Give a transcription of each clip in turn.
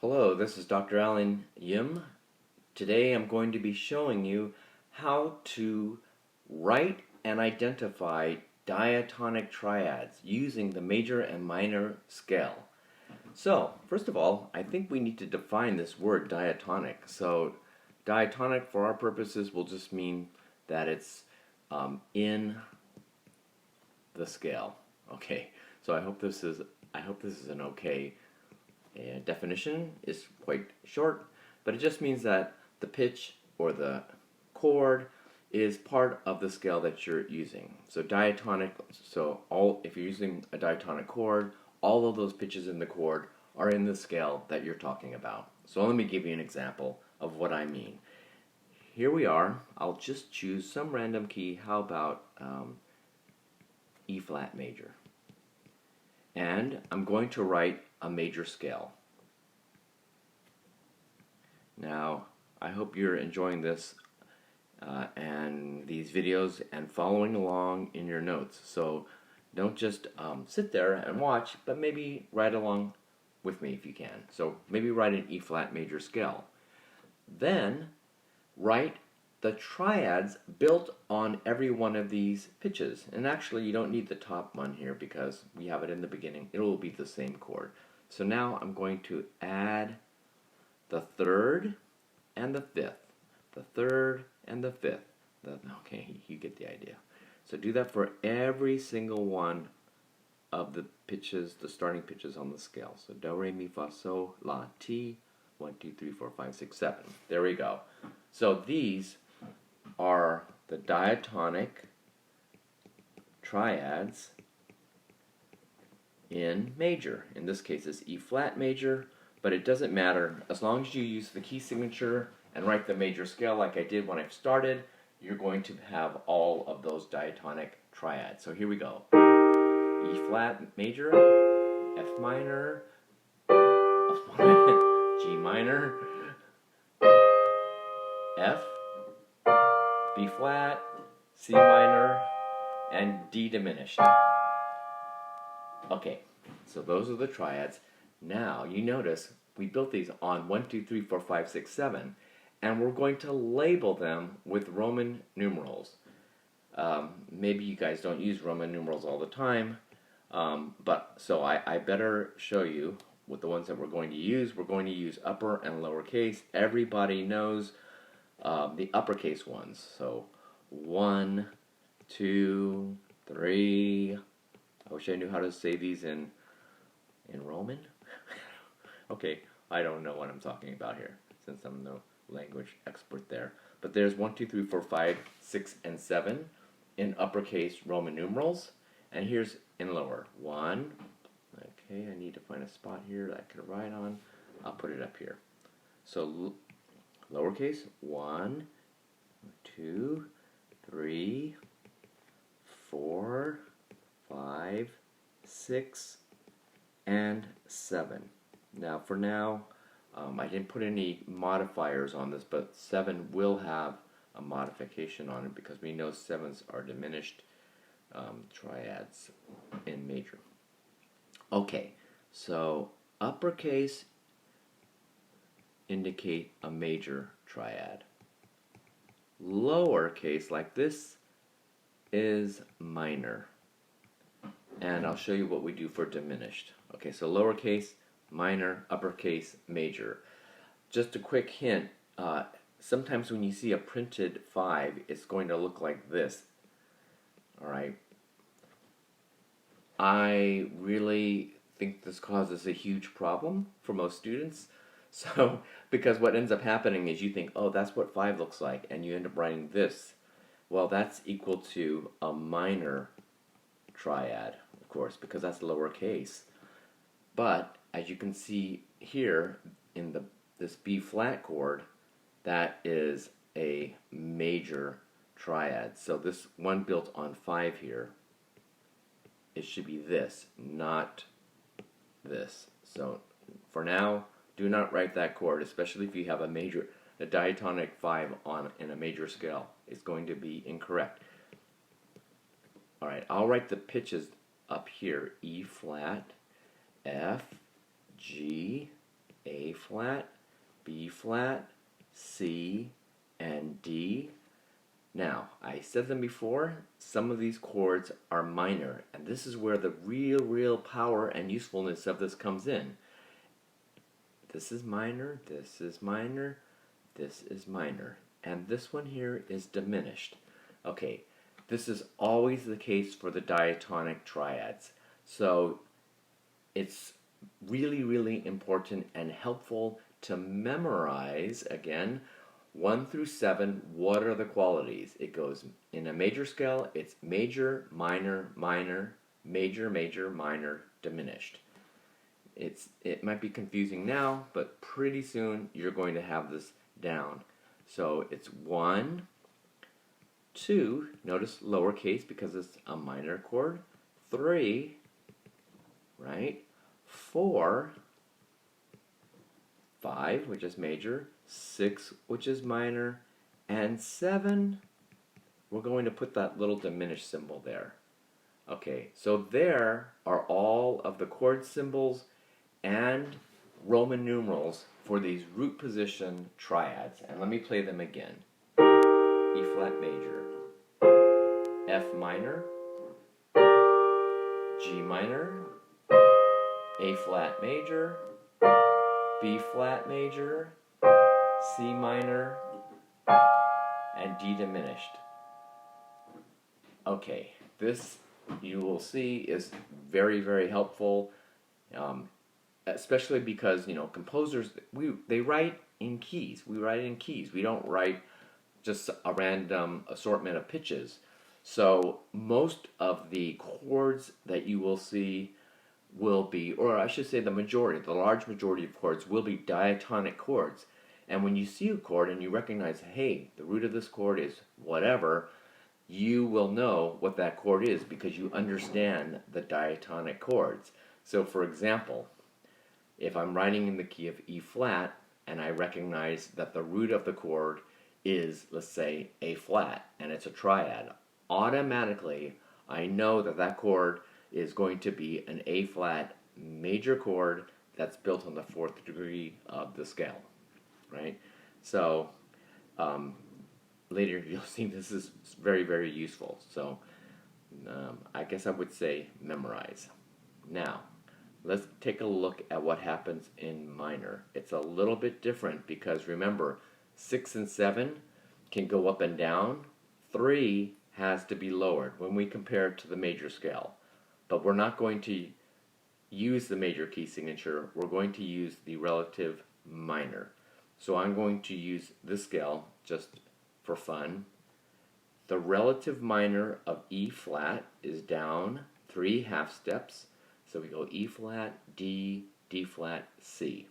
Hello, this is Dr. Alan Yim. Today I'm going to be showing you how to write and identify diatonic triads using the major and minor scale. So, first of all, I think we need to define this word diatonic. So, diatonic for our purposes will just mean that it's in the scale. Okay, so I hope this is an okay definition. Is quite short, but it just means that the pitch or the chord is part of the scale that you're using. So diatonic, if you're using a diatonic chord, all of those pitches in the chord are in the scale that you're talking about. So let me give you an example of what I mean. Here we are. I'll just choose some random key. How about E flat major? And I'm going to write a major scale. Now, I hope you're enjoying this and these videos and following along in your notes. So don't just sit there and watch, but maybe write along with me if you can. So maybe write an E flat major scale. Then write the triads built on every one of these pitches. And actually you don't need the top one here because we have it in the beginning. It will be the same chord. So now I'm going to add the third and the fifth. The third and the fifth. Okay, you get the idea. So do that for every single one of the pitches, the starting pitches on the scale. So do, re, mi, fa, sol, la, ti, 1, 2, 3, 4, 5, 6, 7. There we go. So these are the diatonic triads in major. In this case it's E flat major, but it doesn't matter. As long as you use the key signature and write the major scale like I did when I started, you're going to have all of those diatonic triads. So here we go. E flat major, F minor, G minor, F, B flat, C minor, and D diminished. Okay, so those are the triads. Now, you notice we built these on 1, 2, 3, 4, 5, 6, 7, and we're going to label them with Roman numerals. Maybe you guys don't use Roman numerals all the time, but so I better show you with the ones that we're going to use. We're going to use upper and lowercase. Everybody knows the uppercase ones. So 1, 2, 3. I wish I knew how to say these in Roman. Okay, I don't know what I'm talking about here since I'm no language expert there. But there's 1, 2, 3, 4, 5, 6, and 7 in uppercase Roman numerals. And here's in lower. 1. Okay, I need to find a spot here that I can write on. I'll put it up here. So lowercase 1, 2, 3, 4, 5, 6, and 7. Now for now, I didn't put any modifiers on this, but 7 will have a modification on it because we know 7s are diminished triads in major. Okay, so uppercase indicate a major triad. Lowercase, like this, is minor. And I'll show you what we do for diminished. Okay, so lowercase, minor, uppercase, major. Just a quick hint, sometimes when you see a printed 5, it's going to look like this. Alright. I really think this causes a huge problem for most students. So, because what ends up happening is you think, oh, that's what 5 looks like, and you end up writing this. Well, that's equal to a minor triad, of course, because that's lowercase. But as you can see here in this B flat chord, that is a major triad. So this one built on 5 here, it should be this, not this. So for now, do not write that chord, especially if you have a diatonic 5 in a major scale. It's going to be incorrect. Alright, I'll write the pitches up here. E flat, F, G, A flat. flat, B flat, C, and D. Now, I said them before, some of these chords are minor, and this is where the real power and usefulness of this comes in. This is minor, this is minor, this is minor, and this one here is diminished. Okay, this is always the case for the diatonic triads. So it's really important and helpful to memorize, again, 1 through 7, what are the qualities? It goes in a major scale, it's major, minor, minor, major, major, minor, diminished. It might be confusing now, but pretty soon you're going to have this down. So it's 1, 2, notice lowercase because it's a minor chord, 3, right? 4, 5, which is major, 6, which is minor, and 7, we're going to put that little diminished symbol there. Okay, so there are all of the chord symbols and Roman numerals for these root position triads. And let me play them again. E flat major, F minor, G minor, A flat major, B flat major, C minor, and D diminished. Okay, this you will see is very helpful, especially because composers they write in keys. We write in keys. We don't write just a random assortment of pitches. So most of the chords that you will see will be, or I should say the large majority of chords will be diatonic chords. And when you see a chord and you recognize, hey, the root of this chord is whatever, you will know what that chord is because you understand the diatonic chords. So for example, if I'm writing in the key of E flat and I recognize that the root of the chord is, let's say, A flat, and it's a triad, automatically I know that that chord is going to be an A flat major chord that's built on the 4th degree of the scale, right? So later you'll see this is very useful. So I guess I would say memorize. Now let's take a look at what happens in minor. It's a little bit different because remember, 6 and 7 can go up and down. 3 has to be lowered when we compare it to the major scale. But we're not going to use the major key signature. We're going to use the relative minor. So I'm going to use this scale just for fun. The relative minor of E flat is down 3 half steps. So we go E flat, D, D flat, C.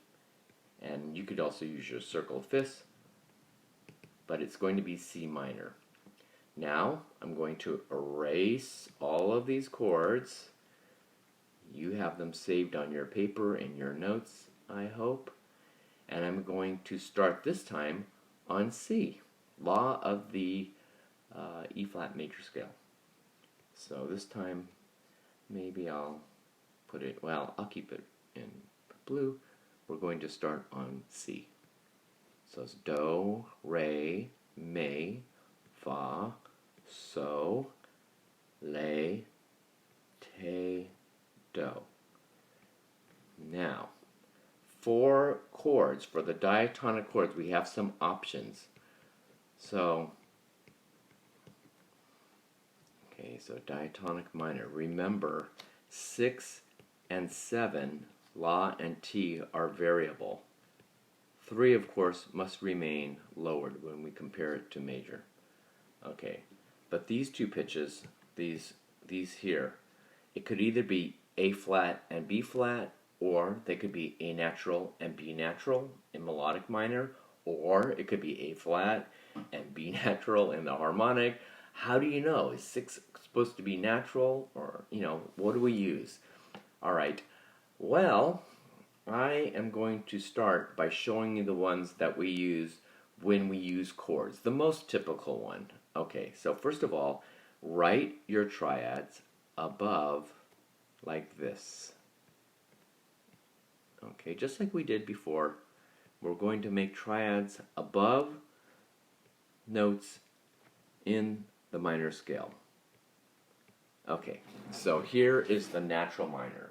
And you could also use your circle fifths, but it's going to be C minor. Now I'm going to erase all of these chords. You have them saved on your paper in your notes, I hope. And I'm going to start this time on C, law of the E flat major scale. So this time maybe I'll put it, well, I'll keep it in blue. We're going to start on C. So it's do, re, mi, fa, so, la, te, do. Now, for chords, for the diatonic chords, we have some options. So, okay, so diatonic minor. Remember, 6 and 7, La and Ti, are variable. 3, of course, must remain lowered when we compare it to major. Okay, but these two pitches, these here, it could either be A flat and B flat, or they could be A natural and B natural in melodic minor, or it could be A flat and B natural in the harmonic. How do you know? Is 6 supposed to be natural, or, what do we use? All right, well, I am going to start by showing you the ones that we use when we use chords, the most typical one. Okay, so first of all, write your triads above like this. Okay, just like we did before. we're going to make triads above notes in the minor scale. Okay, so here is the natural minor.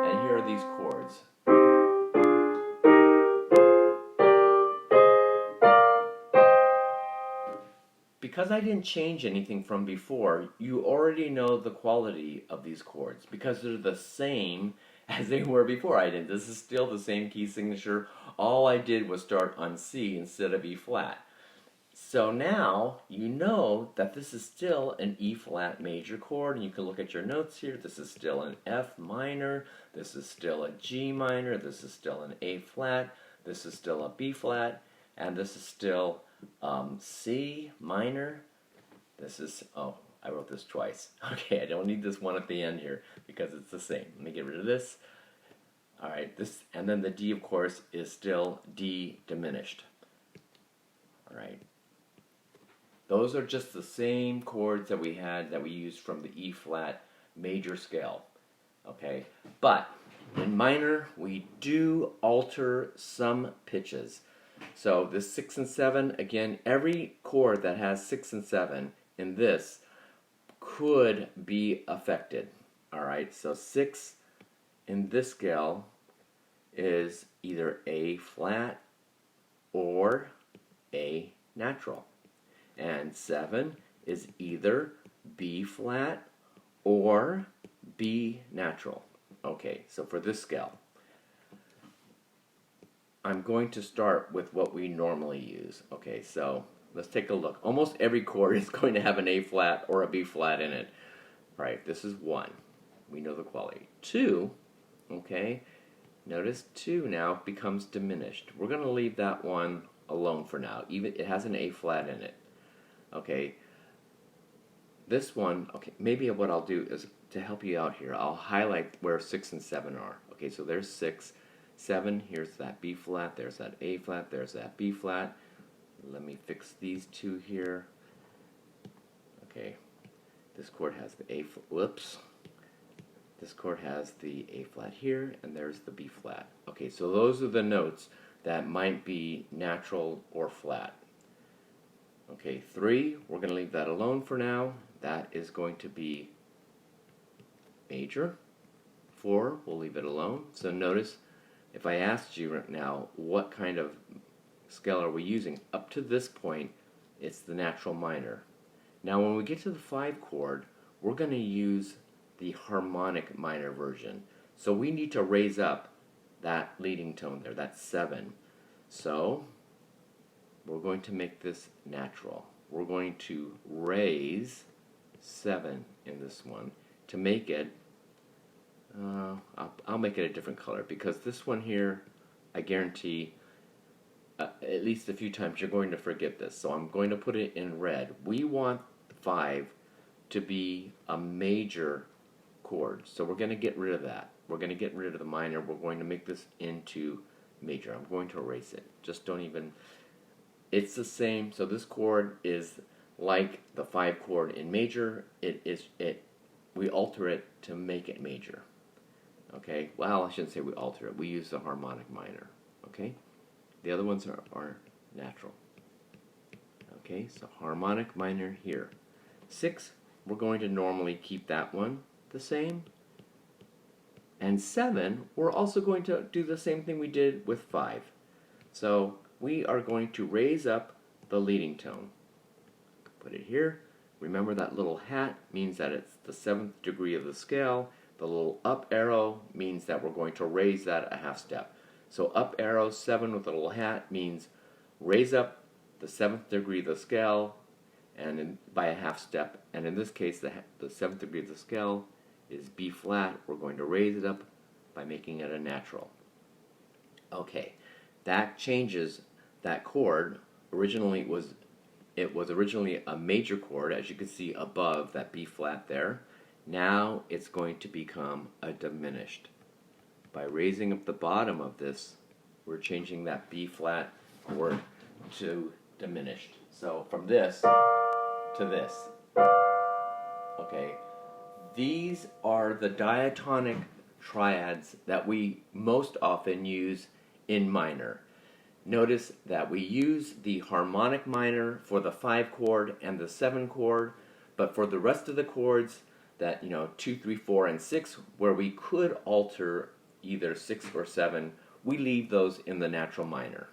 And here are these chords. Because I didn't change anything from before, you already know the quality of these chords because they're the same as they were before I did. This is still the same key signature. All I did was start on C instead of E flat. So now you know that this is still an E flat major chord, and you can look at your notes here. This is still an F minor, this is still a G minor, this is still an A flat, this is still a B flat, and this is still C minor. This is, oh, I wrote this twice. Okay, I don't need this one at the end here because it's the same. Let me get rid of this. All right, this, and then the D, of course, is still D diminished. All right. Those are just the same chords that we had that we used from the E flat major scale. Okay, but in minor we do alter some pitches. So this 6 and 7, again, every chord that has 6 and 7 in this could be affected. All right, so 6 in this scale is either A flat or A natural. And 7 is either B flat or B natural. Okay, so for this scale, I'm going to start with what we normally use. Okay, so let's take a look. Almost every chord is going to have an A flat or a B flat in it. All right, this is 1. We know the quality. 2, okay, notice 2 now becomes diminished. We're going to leave that one alone for now. Even it has an A flat in it. Okay, this one, okay, maybe what I'll do is to help you out here, I'll highlight where 6 and 7 are. Okay, so there's 6, 7, here's that B flat, there's that A flat, there's that B flat. Let me fix these two here. Okay, this chord has the A flat, whoops. This chord has the A flat here, and there's the B flat. Okay, so those are the notes that might be natural or flat. Okay, 3, we're going to leave that alone for now. That is going to be major. 4, we'll leave it alone. So notice, if I asked you right now, what kind of scale are we using? Up to this point, it's the natural minor. Now when we get to the 5 chord, we're going to use the harmonic minor version. So we need to raise up that leading tone there, that's 7. So we're going to make this natural. We're going to raise 7 in this one to make it, I'll make it a different color because this one here, I guarantee at least a few times you're going to forget this. So I'm going to put it in red. We want 5 to be a major chord. So we're going to get rid of that. We're going to get rid of the minor. We're going to make this into major. I'm going to erase it. Just don't even... It's the same, so this chord is like the 5 chord in major. We alter it to make it major. Okay, well, I shouldn't say we alter it. We use the harmonic minor. Okay, the other ones are natural. Okay, so harmonic minor here. 6, we're going to normally keep that one the same. And 7, we're also going to do the same thing we did with 5. So we are going to raise up the leading tone. Put it here. Remember that little hat means that it's the 7th degree of the scale. The little up arrow means that we're going to raise that a half step. So up arrow 7 with a little hat means raise up the 7th degree of the scale and by a half step. And in this case, the 7th degree of the scale is B flat. We're going to raise it up by making it a natural. Okay, that changes that chord. Originally it was originally a major chord, as you can see above that B flat there. Now it's going to become a diminished. By raising up the bottom of this, we're changing that B flat chord to diminished. So from this to this. Okay, these are the diatonic triads that we most often use in minor. Notice that we use the harmonic minor for the 5 chord and the 7 chord, but for the rest of the chords, that 2, 3, 4, and 6, where we could alter either 6 or 7, we leave those in the natural minor.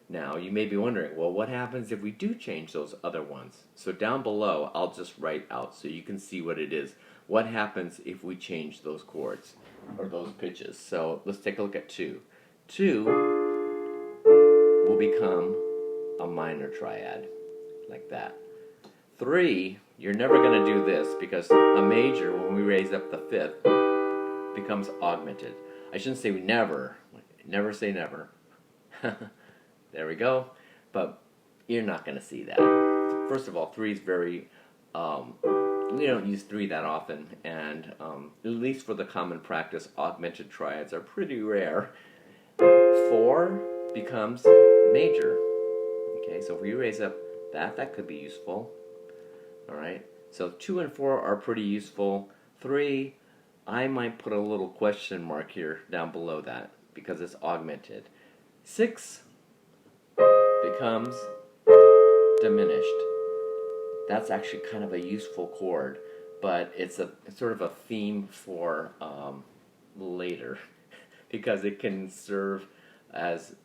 Now you may be wondering, well, what happens if we do change those other ones? So down below I'll just write out so you can see what it is. What happens if we change those chords or those pitches? So let's take a look at 2. 2 will become a minor triad, like that. 3, you're never going to do this because a major, when we raise up the 5th, becomes augmented. I shouldn't say never. Never say never. There we go. But you're not going to see that. First of all, 3 is very, we don't use 3 that often, and at least for the common practice, augmented triads are pretty rare. 4 becomes major. Okay, so if we raise up that could be useful. Alright, so 2 and 4 are pretty useful. 3, I might put a little question mark here down below that because it's augmented. 6 becomes diminished. That's actually kind of a useful chord, but it's sort of a theme for later because it can serve as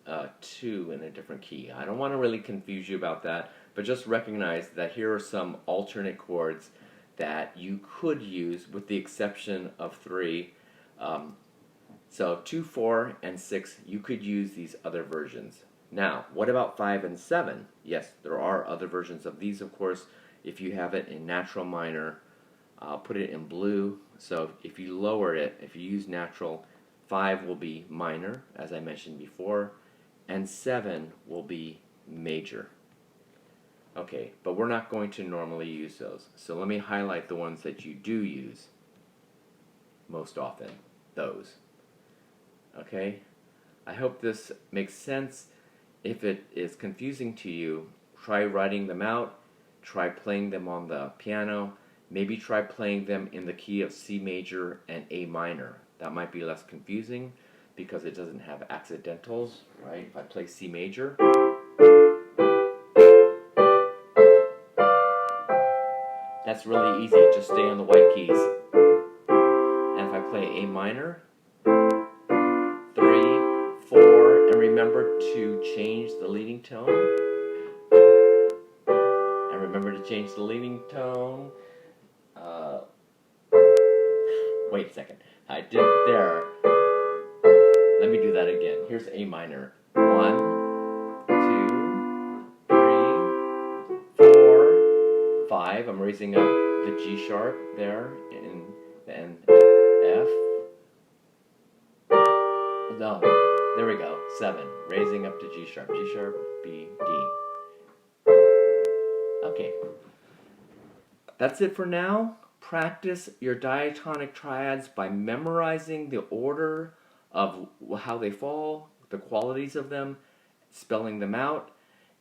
2 in a different key. I don't want to really confuse you about that, but just recognize that here are some alternate chords that you could use with the exception of 3. So 2, 4, and 6, you could use these other versions. Now, what about 5 and 7? Yes, there are other versions of these, of course. If you have it in natural minor, I'll put it in blue. So if you lower it, if you use natural, 5 will be minor, as I mentioned before, and 7 will be major. Okay, but we're not going to normally use those. So let me highlight the ones that you do use most often, those. Okay, I hope this makes sense. If it is confusing to you, try writing them out, try playing them on the piano, maybe try playing them in the key of C major and A minor. That might be less confusing because it doesn't have accidentals, right? If I play C major, that's really easy, just stay on the white keys. And if I play A minor, 3, 4, and remember to change the leading tone. And remember to change the leading tone. Wait a second, I did it there. Let me do that again. Here's A minor. 1, 2, 3, 4, 5. I'm raising up the G sharp there, and F. No, there we go. 7. Raising up to G sharp, B, D. Okay. That's it for now. Practice your diatonic triads by memorizing the order of how they fall, the qualities of them, spelling them out,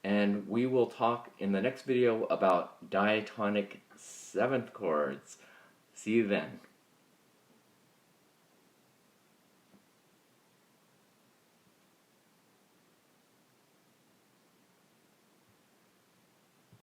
and we will talk in the next video about diatonic 7th chords. See you then.